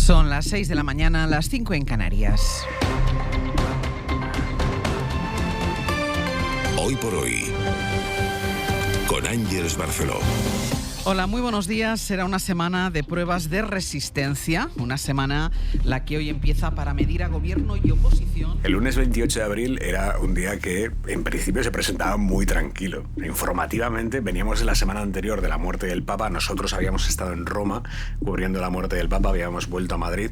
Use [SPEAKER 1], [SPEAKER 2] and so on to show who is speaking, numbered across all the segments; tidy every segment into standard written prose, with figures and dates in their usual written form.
[SPEAKER 1] Son las 6 de la mañana, las 5 en Canarias.
[SPEAKER 2] Hoy por hoy, con Ángeles Barceló.
[SPEAKER 1] Hola, muy buenos días. Será una semana de pruebas de resistencia, una semana la que hoy empieza para medir a gobierno y oposición.
[SPEAKER 3] El lunes 28 de abril era un día que en principio se presentaba muy tranquilo. Informativamente veníamos de la semana anterior de la muerte del Papa, nosotros habíamos estado en Roma cubriendo la muerte del Papa, habíamos vuelto a Madrid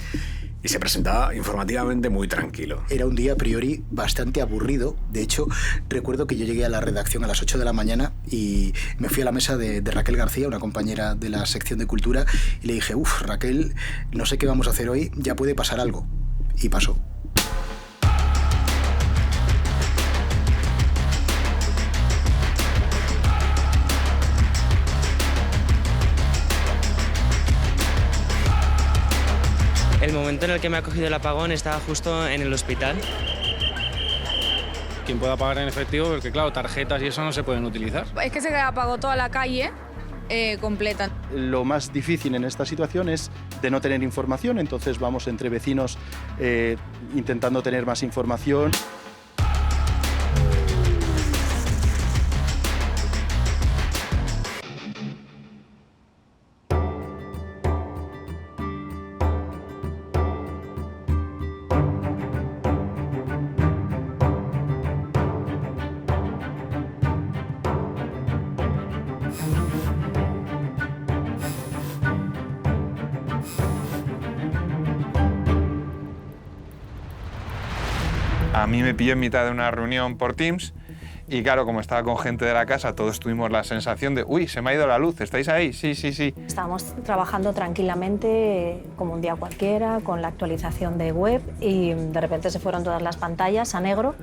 [SPEAKER 3] y se presentaba informativamente muy tranquilo.
[SPEAKER 4] Era un día a priori bastante aburrido. De hecho, recuerdo que yo llegué a la redacción a las 8 de la mañana y me fui a la mesa de Raquel García, una compañera de la sección de Cultura, y le dije, Raquel, no sé qué vamos a hacer hoy, ya puede pasar algo. Y pasó.
[SPEAKER 5] El momento en el que me ha cogido el apagón estaba justo en el hospital.
[SPEAKER 6] Quien pueda pagar en efectivo, porque claro, tarjetas y eso no se pueden utilizar.
[SPEAKER 7] Es que se apagó toda la calle completa.
[SPEAKER 8] Lo más difícil en esta situación es de no tener información, entonces vamos entre vecinos intentando tener más información.
[SPEAKER 9] A mí me pilló en mitad de una reunión por Teams y claro, como estaba con gente de la casa, todos tuvimos la sensación de ¡uy, se me ha ido la luz! ¿Estáis ahí? Sí, sí, sí.
[SPEAKER 10] Estábamos trabajando tranquilamente como un día cualquiera, con la actualización de web y de repente se fueron todas las pantallas a negro.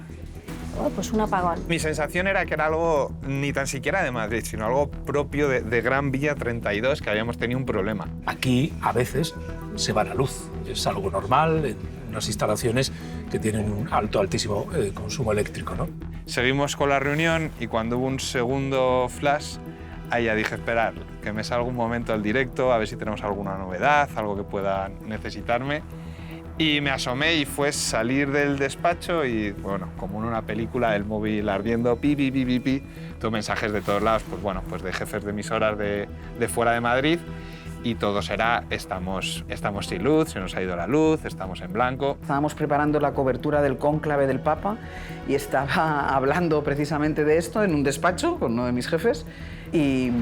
[SPEAKER 10] Pues un apagón.
[SPEAKER 9] Mi sensación era que era algo ni tan siquiera de Madrid, sino algo propio de Gran Vía 32, que habíamos tenido un problema.
[SPEAKER 11] Aquí a veces se va la luz, es algo normal en unas instalaciones que tienen un altísimo consumo eléctrico, ¿no?
[SPEAKER 9] Seguimos con la reunión y cuando hubo un segundo flash, ahí ya dije, esperar, que me salga un momento al directo, a ver si tenemos alguna novedad, algo que pueda necesitarme. Y me asomé y fue salir del despacho y, bueno, como en una película, el móvil ardiendo, pi, pi, pi, pi, pi, todos mensajes de todos lados, pues bueno, pues de jefes de emisoras de fuera de Madrid y todo será, estamos sin luz, se nos ha ido la luz, estamos en blanco.
[SPEAKER 1] Estábamos preparando la cobertura del cónclave del Papa y estaba hablando precisamente de esto en un despacho con uno de mis jefes y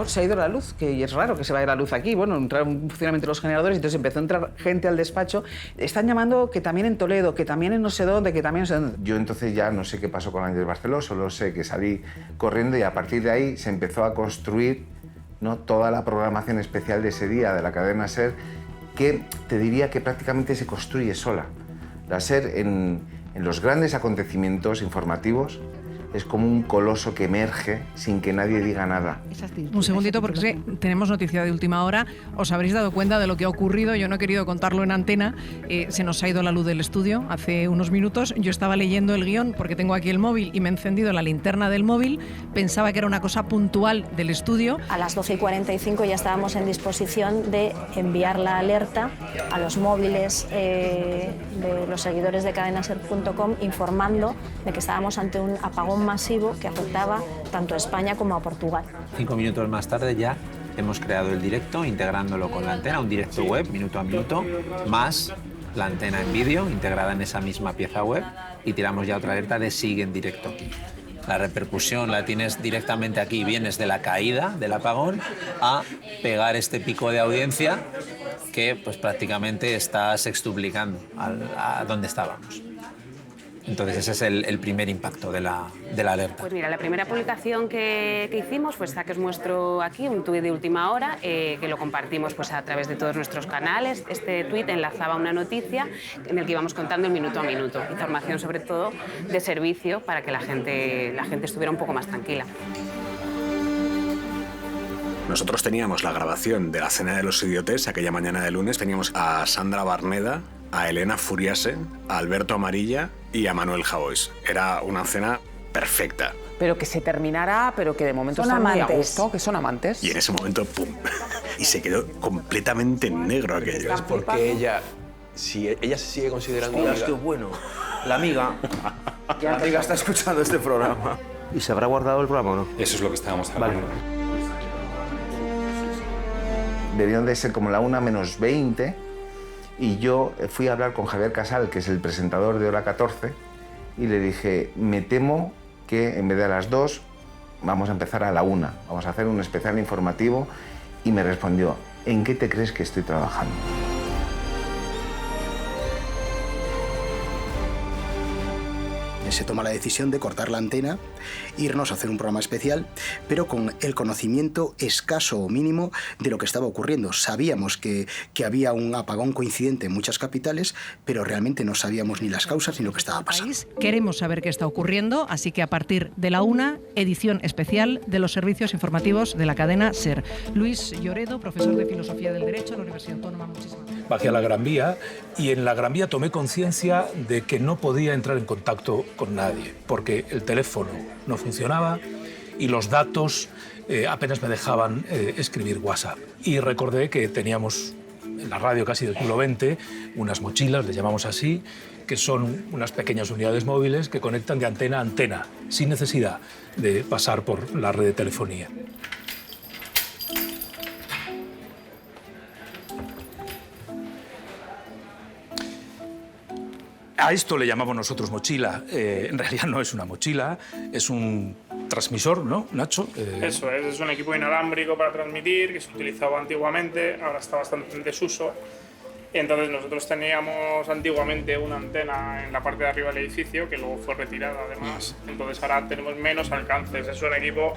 [SPEAKER 1] se ha ido la luz, que es raro que se vaya la luz aquí. Bueno, entraron en funcionamiento los generadores, entonces empezó a entrar gente al despacho. Están llamando que también en Toledo, que también en no sé dónde, que también no sé dónde.
[SPEAKER 12] Yo entonces ya no sé qué pasó con Ángeles Barceló, solo sé que salí corriendo y a partir de ahí se empezó a construir, ¿no?, toda la programación especial de ese día de la cadena SER, que te diría que prácticamente se construye sola. La SER en los grandes acontecimientos informativos es como un coloso que emerge sin que nadie diga nada.
[SPEAKER 13] Un segundito, porque es que tenemos noticia de última hora. Os habréis dado cuenta de lo que ha ocurrido. Yo no he querido contarlo en antena. Se nos ha ido la luz del estudio hace unos minutos. Yo estaba leyendo el guión porque tengo aquí el móvil y me he encendido la linterna del móvil. Pensaba que era una cosa puntual del estudio.
[SPEAKER 10] A las 12:45 ya estábamos en disposición de enviar la alerta a los móviles de los seguidores de cadenaser.com informando de que estábamos ante un apagón masivo que afectaba tanto a España como a Portugal.
[SPEAKER 14] 5 minutos más tarde ya hemos creado el directo, integrándolo con la antena, un directo web, minuto a minuto, más la antena en vídeo, integrada en esa misma pieza web, y tiramos ya otra alerta de sigue en directo. La repercusión la tienes directamente aquí, vienes de la caída del apagón a pegar este pico de audiencia que pues prácticamente está sextuplicando a donde estábamos. Entonces ese es el primer impacto de la alerta.
[SPEAKER 15] Pues mira, la primera publicación que hicimos fue esta que os muestro aquí, un tuit de última hora, que lo compartimos pues a través de todos nuestros canales. Este tuit enlazaba una noticia en el que íbamos contando el minuto a minuto, información sobre todo de servicio para que la gente estuviera un poco más tranquila.
[SPEAKER 3] Nosotros teníamos la grabación de la Cena de los Idiotes aquella mañana de lunes, teníamos a Sandra Barneda, a Elena Furiase, a Alberto Amarilla y a Manuel Javois. Era una cena perfecta.
[SPEAKER 16] Pero que se terminará, pero que de momento
[SPEAKER 10] son
[SPEAKER 16] están muy a
[SPEAKER 10] amantes.
[SPEAKER 16] gusto, que son amantes.
[SPEAKER 3] Y en ese momento, ¡pum!, y se quedó completamente en negro aquello.
[SPEAKER 16] Es porque ella se sigue considerando una amiga.
[SPEAKER 17] Bueno, la amiga está escuchando este programa. ¿Y se habrá guardado el programa o no?
[SPEAKER 18] Eso es lo que estábamos hablando.
[SPEAKER 12] Vale. Debieron de ser como la 1 menos 20 y yo fui a hablar con Javier Casal, que es el presentador de Hora 14, y le dije, me temo que en vez de a las 2 vamos a empezar a la 1, vamos a hacer un especial informativo, y me respondió, ¿en qué te crees que estoy trabajando?
[SPEAKER 4] Se toma la decisión de cortar la antena, irnos a hacer un programa especial, pero con el conocimiento escaso o mínimo de lo que estaba ocurriendo. Sabíamos que había un apagón coincidente en muchas capitales, pero realmente no sabíamos ni las causas ni lo que estaba pasando.
[SPEAKER 13] Queremos saber qué está ocurriendo, así que a partir de la 1, edición especial de los servicios informativos de la cadena SER. Luis Lloredo, profesor de Filosofía del Derecho en la Universidad Autónoma. Muchísimas gracias.
[SPEAKER 11] Bajé a la Gran Vía y en la Gran Vía tomé conciencia de que no podía entrar en contacto con nadie, porque el teléfono no funcionaba y los datos apenas me dejaban escribir WhatsApp. Y recordé que teníamos en la radio casi del siglo XX unas mochilas, les llamamos así, que son unas pequeñas unidades móviles que conectan de antena a antena, sin necesidad de pasar por la red de telefonía. A esto le llamamos nosotros mochila. En realidad no es una mochila, es un transmisor, ¿no, Nacho?
[SPEAKER 19] Eso es un equipo inalámbrico para transmitir que se utilizaba antiguamente, ahora está bastante en desuso. Entonces nosotros teníamos antiguamente una antena en la parte de arriba del edificio que luego fue retirada además. Entonces ahora tenemos menos alcances. Es un equipo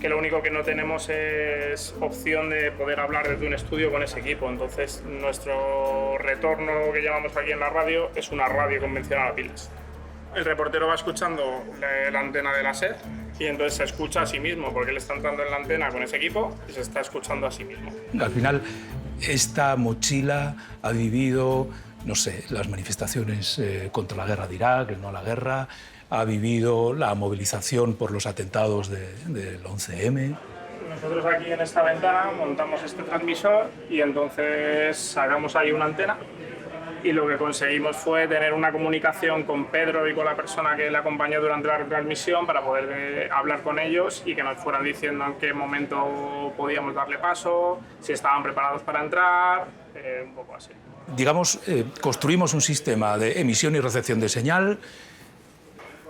[SPEAKER 19] que lo único que no tenemos es opción de poder hablar desde un estudio con ese equipo. Entonces nuestro retorno que llamamos aquí en la radio es una radio convencional a pilas. El reportero va escuchando la antena de la SER y entonces se escucha a sí mismo porque él está entrando en la antena con ese equipo y se está escuchando a sí mismo.
[SPEAKER 11] Al final, esta mochila ha vivido, no sé, las manifestaciones contra la guerra de Irak, el no a la guerra, ha vivido la movilización por los atentados del 11M.
[SPEAKER 19] Nosotros aquí en esta ventana montamos este transmisor y entonces sacamos ahí una antena y lo que conseguimos fue tener una comunicación con Pedro y con la persona que le acompañó durante la retransmisión para poder hablar con ellos y que nos fueran diciendo en qué momento podíamos darle paso, si estaban preparados para entrar, un poco así.
[SPEAKER 11] Digamos, construimos un sistema de emisión y recepción de señal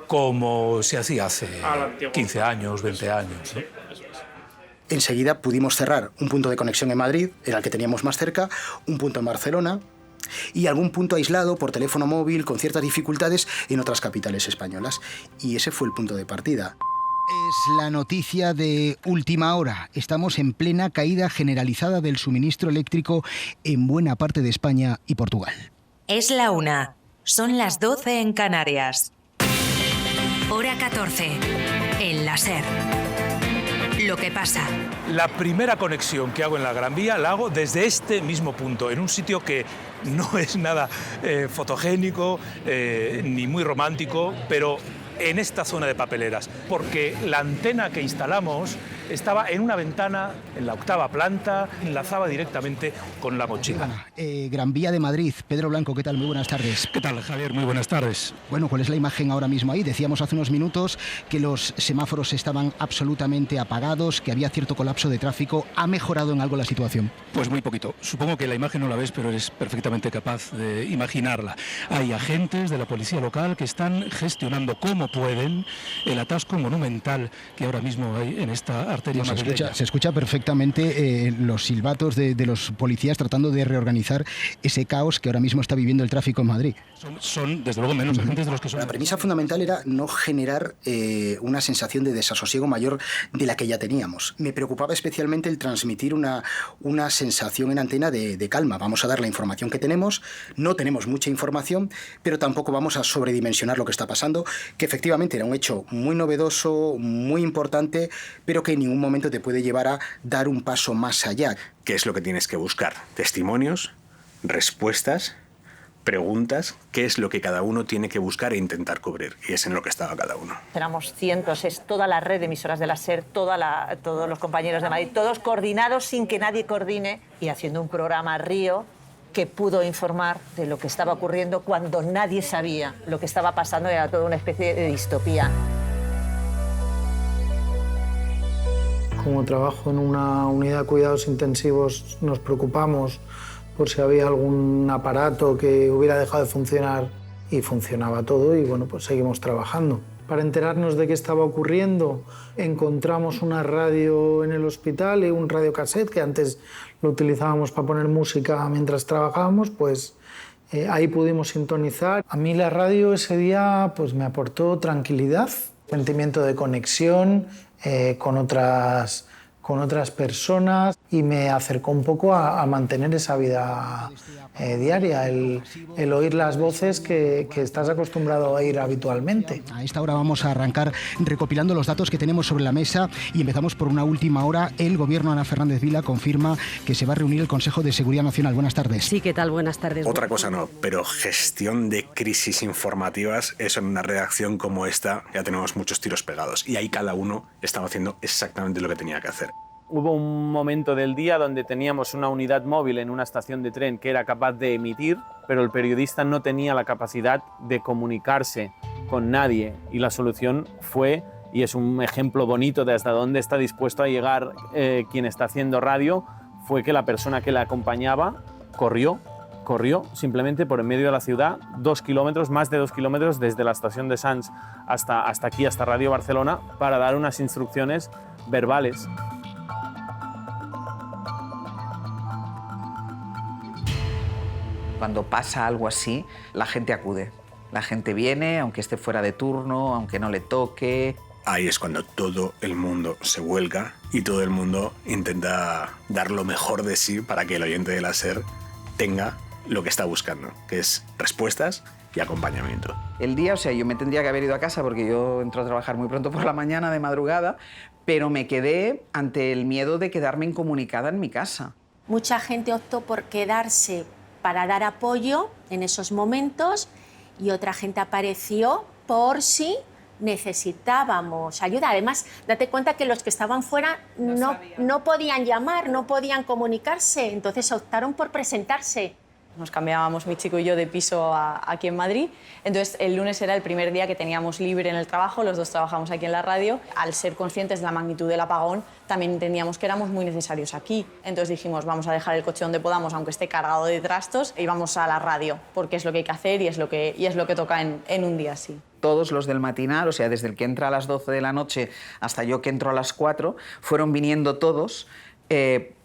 [SPEAKER 11] como se hacía hace 15 años, 20 años, ¿no?
[SPEAKER 4] Enseguida pudimos cerrar un punto de conexión en Madrid, era el que teníamos más cerca, un punto en Barcelona y algún punto aislado por teléfono móvil con ciertas dificultades en otras capitales españolas. Y ese fue el punto de partida.
[SPEAKER 20] Es la noticia de última hora. Estamos en plena caída generalizada del suministro eléctrico en buena parte de España y Portugal.
[SPEAKER 21] Es la 1. Son las 12 en Canarias. Hora 14. En la SER. Lo que pasa.
[SPEAKER 11] La primera conexión que hago en la Gran Vía la hago desde este mismo punto, en un sitio que no es nada fotogénico ni muy romántico, pero en esta zona de papeleras, porque la antena que instalamos estaba en una ventana en la 8ª planta, enlazaba directamente con la mochila.
[SPEAKER 20] Gran Vía de Madrid. Pedro Blanco, ¿qué tal? Muy buenas tardes.
[SPEAKER 11] ¿Qué tal, Javier? Muy buenas tardes.
[SPEAKER 20] Bueno, ¿cuál es la imagen ahora mismo ahí? Decíamos hace unos minutos que los semáforos estaban absolutamente apagados, que había cierto colapso de tráfico. ¿Ha mejorado en algo la situación?
[SPEAKER 11] Pues muy poquito. Supongo que la imagen no la ves, pero eres perfectamente capaz de imaginarla. Hay agentes de la policía local que están gestionando como pueden el atasco monumental que ahora mismo hay en esta arteria madrileña.
[SPEAKER 20] Se escucha perfectamente los silbatos de los policías tratando de reorganizar ese caos que ahora mismo está viviendo el tráfico en Madrid.
[SPEAKER 11] Son desde luego, menos agentes de los que son.
[SPEAKER 4] La premisa fundamental era no generar una sensación de desasosiego mayor de la que ya teníamos. Me preocupaba especialmente el transmitir una sensación en antena de calma. Vamos a dar la información que tenemos, no tenemos mucha información, pero tampoco vamos a sobredimensionar lo que está pasando, que efectivamente era un hecho muy novedoso, muy importante, pero que en ningún momento te puede llevar a dar un paso más allá.
[SPEAKER 3] ¿Qué es lo que tienes que buscar? Testimonios, respuestas, preguntas qué es lo que cada uno tiene que buscar e intentar cubrir. Y es en lo que estaba cada uno.
[SPEAKER 18] Éramos cientos, es toda la red de emisoras de la SER, todos los compañeros de Madrid, todos coordinados sin que nadie coordine y haciendo un programa Río que pudo informar de lo que estaba ocurriendo cuando nadie sabía lo que estaba pasando, era toda una especie de distopía.
[SPEAKER 22] Como trabajo en una unidad de cuidados intensivos, nos preocupamos por si había algún aparato que hubiera dejado de funcionar y funcionaba todo y bueno, pues seguimos trabajando. Para enterarnos de qué estaba ocurriendo, encontramos una radio en el hospital y un radiocassette que antes lo utilizábamos para poner música mientras trabajábamos, pues ahí pudimos sintonizar. A mí la radio ese día pues me aportó tranquilidad, sentimiento de conexión con otras personas y me acercó un poco a mantener esa vida diaria, el oír las voces que estás acostumbrado a oír habitualmente.
[SPEAKER 20] A esta hora vamos a arrancar recopilando los datos que tenemos sobre la mesa y empezamos por una última hora. El gobierno, Ana Fernández Vila, confirma que se va a reunir el Consejo de Seguridad Nacional. Buenas tardes.
[SPEAKER 23] Sí, ¿qué tal? Buenas tardes.
[SPEAKER 3] Otra cosa no, pero gestión de crisis informativas, eso en una redacción como esta ya tenemos muchos tiros pegados y ahí cada uno estaba haciendo exactamente lo que tenía que hacer.
[SPEAKER 24] Hubo un momento del día donde teníamos una unidad móvil en una estación de tren que era capaz de emitir, pero el periodista no tenía la capacidad de comunicarse con nadie y la solución fue, y es un ejemplo bonito de hasta dónde está dispuesto a llegar quien está haciendo radio, fue que la persona que la acompañaba corrió simplemente por en medio de la ciudad 2 kilómetros, más de 2 kilómetros desde la estación de Sants hasta aquí, hasta Radio Barcelona, para dar unas instrucciones verbales.
[SPEAKER 1] Cuando pasa algo así, la gente acude. La gente viene, aunque esté fuera de turno, aunque no le toque.
[SPEAKER 3] Ahí es cuando todo el mundo se vuelca y todo el mundo intenta dar lo mejor de sí para que el oyente de la SER tenga lo que está buscando, que es respuestas y acompañamiento.
[SPEAKER 1] El día, o sea, yo me tendría que haber ido a casa porque yo entro a trabajar muy pronto por la mañana, de madrugada, pero me quedé ante el miedo de quedarme incomunicada en mi casa.
[SPEAKER 10] Mucha gente optó por quedarse para dar apoyo en esos momentos y otra gente apareció por si necesitábamos ayuda. Además, date cuenta que los que estaban fuera no podían llamar, no podían comunicarse, entonces optaron por presentarse.
[SPEAKER 25] Nos cambiábamos mi chico y yo de piso aquí en Madrid, entonces el lunes era el primer día que teníamos libre en el trabajo, los dos trabajamos aquí en la radio. Al ser conscientes de la magnitud del apagón, también entendíamos que éramos muy necesarios aquí. Entonces dijimos, vamos a dejar el coche donde podamos, aunque esté cargado de trastos, y vamos a la radio, porque es lo que hay que hacer y es lo que toca en un día así.
[SPEAKER 1] Todos los del matinal, o sea, desde el que entra a las 12 de la noche hasta yo que entro a las 4, fueron viniendo todos,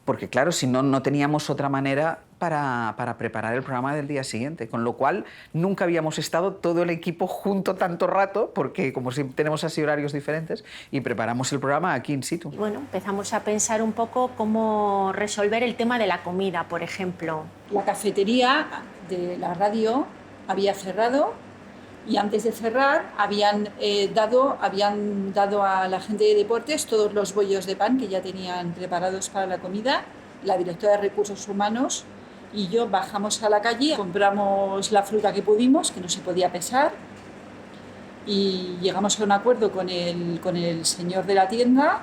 [SPEAKER 1] porque claro, si no, no teníamos otra manera para preparar el programa del día siguiente, con lo cual nunca habíamos estado todo el equipo junto tanto rato, porque como siempre tenemos así horarios diferentes, y preparamos el programa aquí in situ.
[SPEAKER 10] Bueno, empezamos a pensar un poco cómo resolver el tema de la comida, por ejemplo.
[SPEAKER 26] La cafetería de la radio había cerrado y antes de cerrar habían dado a la gente de deportes todos los bollos de pan que ya tenían preparados para la comida. La directora de Recursos Humanos y yo bajamos a la calle, compramos la fruta que pudimos, que no se podía pesar, y llegamos a un acuerdo con el señor de la tienda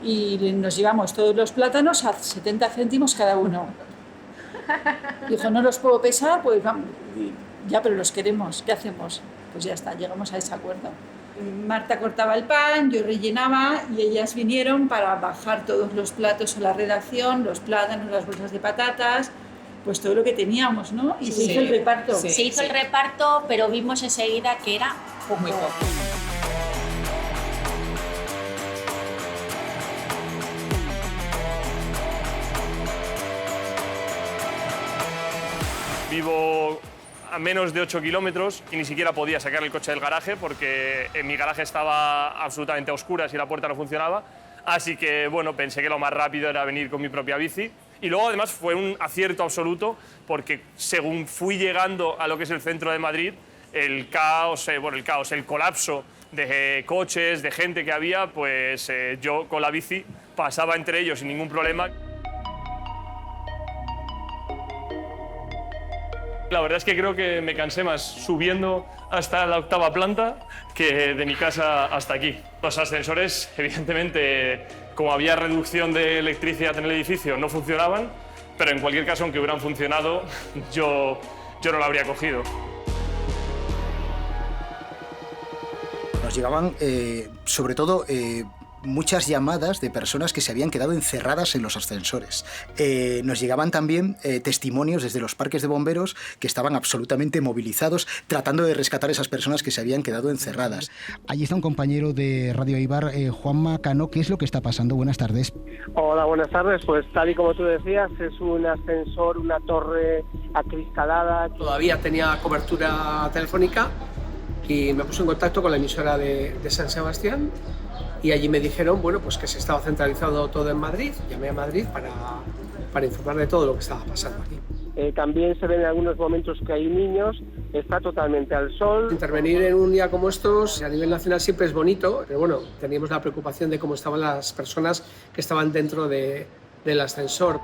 [SPEAKER 26] y nos llevamos todos los plátanos a 70 céntimos cada uno. Dijo, no los puedo pesar, pues vamos, ya, pero los queremos, ¿qué hacemos? Pues ya está, llegamos a ese acuerdo. Marta cortaba el pan, yo rellenaba y ellas vinieron para bajar todos los platos a la redacción, los plátanos, las bolsas de patatas, pues todo lo que teníamos, ¿no? Y se hizo el reparto.
[SPEAKER 10] Sí, se hizo el reparto, pero vimos enseguida que era poco. Muy poco.
[SPEAKER 27] Vivo a menos de 8 kilómetros y ni siquiera podía sacar el coche del garaje porque en mi garaje estaba absolutamente a oscuras y la puerta no funcionaba. Así que, bueno, pensé que lo más rápido era venir con mi propia bici. Y luego, además, fue un acierto absoluto porque según fui llegando a lo que es el centro de Madrid, el colapso de coches, de gente que había, pues yo con la bici pasaba entre ellos sin ningún problema. La verdad es que creo que me cansé más subiendo hasta la 8ª planta que de mi casa hasta aquí. Los ascensores, evidentemente, como había reducción de electricidad en el edificio, no funcionaban, pero en cualquier caso, aunque hubieran funcionado, yo no lo habría cogido.
[SPEAKER 4] Nos llegaban, sobre todo, muchas llamadas de personas que se habían quedado encerradas en los ascensores. Nos llegaban también testimonios desde los parques de bomberos que estaban absolutamente movilizados tratando de rescatar a esas personas que se habían quedado encerradas.
[SPEAKER 20] Allí está un compañero de Radio Eibar, Juanma Cano. ¿Qué es lo que está pasando? Buenas tardes.
[SPEAKER 2] Hola, buenas tardes. Pues tal y como tú decías, es un ascensor, una torre acristalada.
[SPEAKER 5] Todavía tenía cobertura telefónica y me puse en contacto con la emisora de San Sebastián. Y allí me dijeron, bueno, pues que se estaba centralizando todo en Madrid. Llamé a Madrid para informar de todo lo que estaba pasando aquí.
[SPEAKER 2] También se ven en algunos momentos que hay niños, está totalmente al sol.
[SPEAKER 5] Intervenir en un día como estos a nivel nacional siempre es bonito, pero bueno, teníamos la preocupación de cómo estaban las personas que estaban dentro del ascensor.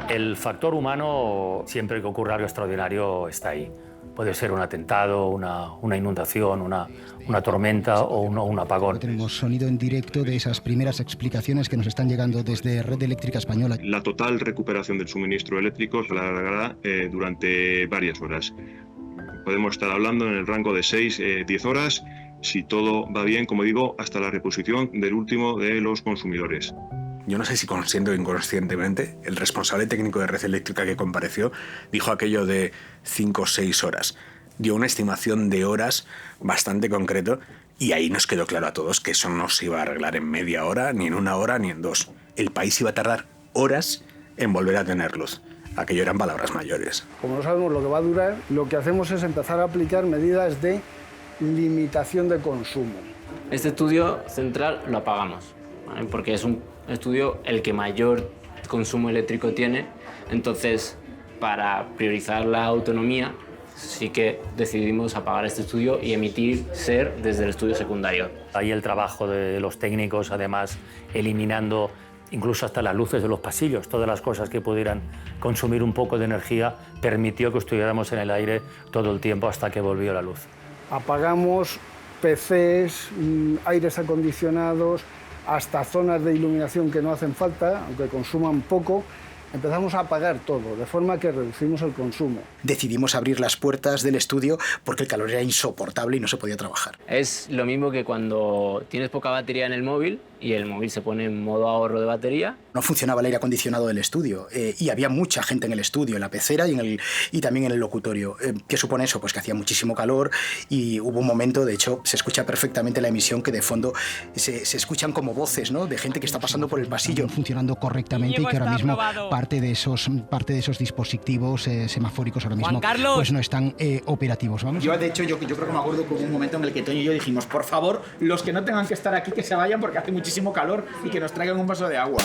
[SPEAKER 6] El factor humano, siempre que ocurra algo extraordinario, está ahí. Puede ser un atentado, una inundación, una tormenta o un apagón.
[SPEAKER 20] Tenemos sonido en directo de esas primeras explicaciones que nos están llegando desde Red Eléctrica Española.
[SPEAKER 7] La total recuperación del suministro eléctrico se alargará durante varias horas. Podemos estar hablando en el rango de 6-10 horas, si todo va bien, como digo, hasta la reposición del último de los consumidores.
[SPEAKER 3] Yo no sé si consciente o inconscientemente, el responsable técnico de Red Eléctrica que compareció dijo aquello de 5 o 6 horas. Dio una estimación de horas bastante concreto y ahí nos quedó claro a todos que eso no se iba a arreglar en media hora, ni en 1 hora, ni en 2. El país iba a tardar horas en volver a tener luz. Aquello eran palabras mayores.
[SPEAKER 8] Como no sabemos lo que va a durar, lo que hacemos es empezar a aplicar medidas de limitación de consumo.
[SPEAKER 9] Este estudio central lo apagamos, ¿vale? Porque es un estudio el que mayor consumo eléctrico tiene, entonces para priorizar la autonomía sí que decidimos apagar este estudio y emitir SER desde el estudio secundario.
[SPEAKER 6] Ahí el trabajo de los técnicos, además eliminando incluso hasta las luces de los pasillos, todas las cosas que pudieran consumir un poco de energía, permitió que estuviéramos en el aire todo el tiempo hasta que volvió la luz.
[SPEAKER 8] Apagamos PCs, aires acondicionados, hasta zonas de iluminación que no hacen falta, aunque consuman poco. Empezamos a apagar todo, de forma que reducimos el consumo.
[SPEAKER 4] Decidimos abrir las puertas del estudio porque el calor era insoportable y no se podía trabajar.
[SPEAKER 9] Es lo mismo que cuando tienes poca batería en el móvil y el móvil se pone en modo ahorro de batería.
[SPEAKER 4] No funcionaba el aire acondicionado del estudio y había mucha gente en el estudio, en la pecera y también en el locutorio. ¿Qué supone eso? Pues que hacía muchísimo calor y hubo un momento, de hecho, se escucha perfectamente la emisión que de fondo se escuchan como voces, ¿no?, de gente que está pasando por el pasillo.
[SPEAKER 20] Funcionando correctamente y que ahora mismo parte de esos dispositivos semafóricos ahora mismo pues no están operativos. Vamos.
[SPEAKER 23] Yo creo que me acuerdo que hubo un momento en el que Toño y yo dijimos, por favor, los que no tengan que estar aquí que se vayan porque hace muchísimo calor y que nos traigan un vaso de agua.